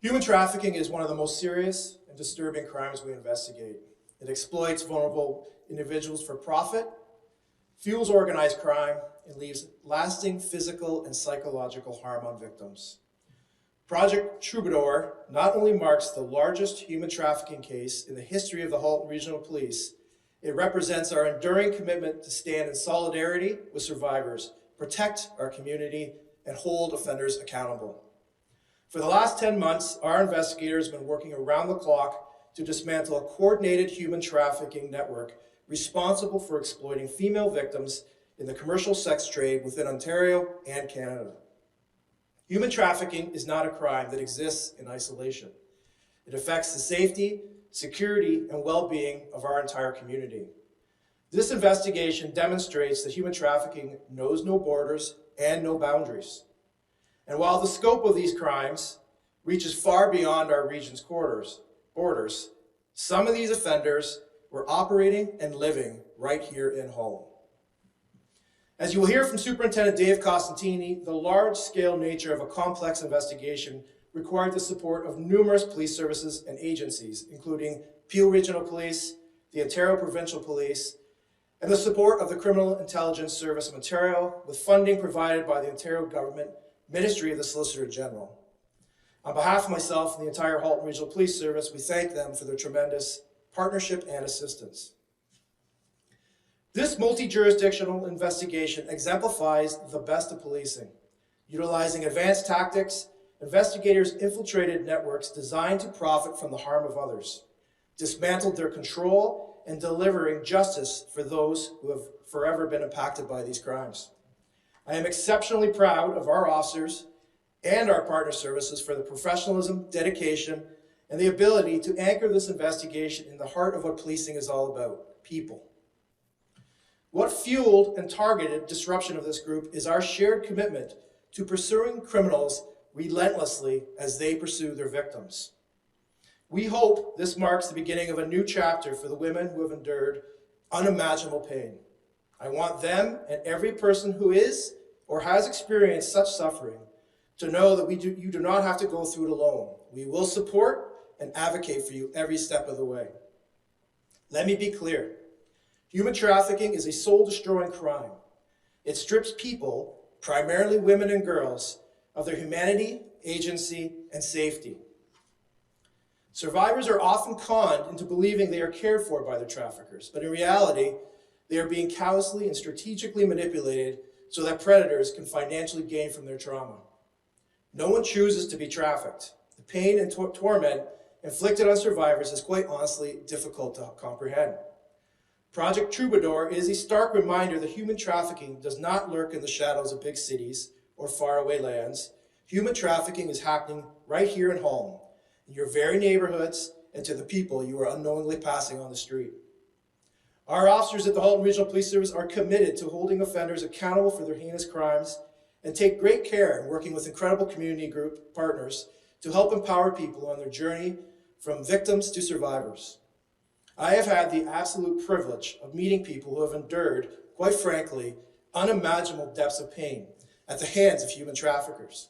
Human trafficking is one of the most serious and disturbing crimes we investigate. It exploits vulnerable individuals for profit, fuels organized crime, and leaves lasting physical and psychological harm on victims. Project Troubadour not only marks the largest human trafficking case in the history of the Halton Regional Police, it represents our enduring commitment to stand in solidarity with survivors, protect our community, and hold offenders accountable. For the last 10 months, our investigators have been working around the clock to dismantle a coordinated human trafficking network responsible for exploiting female victims in the commercial sex trade within Ontario and Canada. Human trafficking is not a crime that exists in isolation. It affects the safety, security, and well-being of our entire community. This investigation demonstrates that human trafficking knows no borders and no boundaries. And while the scope of these crimes reaches far beyond our region's borders, some of these offenders were operating and living right here in Halton. As you will hear from Superintendent Dave Costantini, the large-scale nature of a complex investigation required the support of numerous police services and agencies, including Peel Regional Police, the Ontario Provincial Police, and the support of the Criminal Intelligence Service of Ontario, with funding provided by the Ontario Government Ministry of the Solicitor General. On behalf of myself and the entire Halton Regional Police Service, we thank them for their tremendous partnership and assistance. This multi-jurisdictional investigation exemplifies the best of policing. Utilizing advanced tactics, investigators infiltrated networks designed to profit from the harm of others, dismantled their control, and delivering justice for those who have forever been impacted by these crimes. I am exceptionally proud of our officers and our partner services for the professionalism, dedication, and the ability to anchor this investigation in the heart of what policing is all about, people. What fueled and targeted disruption of this group is our shared commitment to pursuing criminals relentlessly as they pursue their victims. We hope this marks the beginning of a new chapter for the women who have endured unimaginable pain. I want them and every person who is or has experienced such suffering to know that you do not have to go through it alone. We will support and advocate for you every step of the way. Let me be clear. Human trafficking is a soul-destroying crime. It strips people, primarily women and girls, of their humanity, agency, and safety. Survivors are often conned into believing they are cared for by their traffickers, but in reality, they are being callously and strategically manipulated so that predators can financially gain from their trauma. No one chooses to be trafficked. The pain and torment inflicted on survivors is quite honestly difficult to comprehend. Project Troubador is a stark reminder that human trafficking does not lurk in the shadows of big cities or faraway lands. Human trafficking is happening right here in Halton, in your very neighborhoods, and to the people you are unknowingly passing on the street. Our officers at the Halton Regional Police Service are committed to holding offenders accountable for their heinous crimes and take great care in working with incredible community group partners to help empower people on their journey from victims to survivors. I have had the absolute privilege of meeting people who have endured, quite frankly, unimaginable depths of pain at the hands of human traffickers.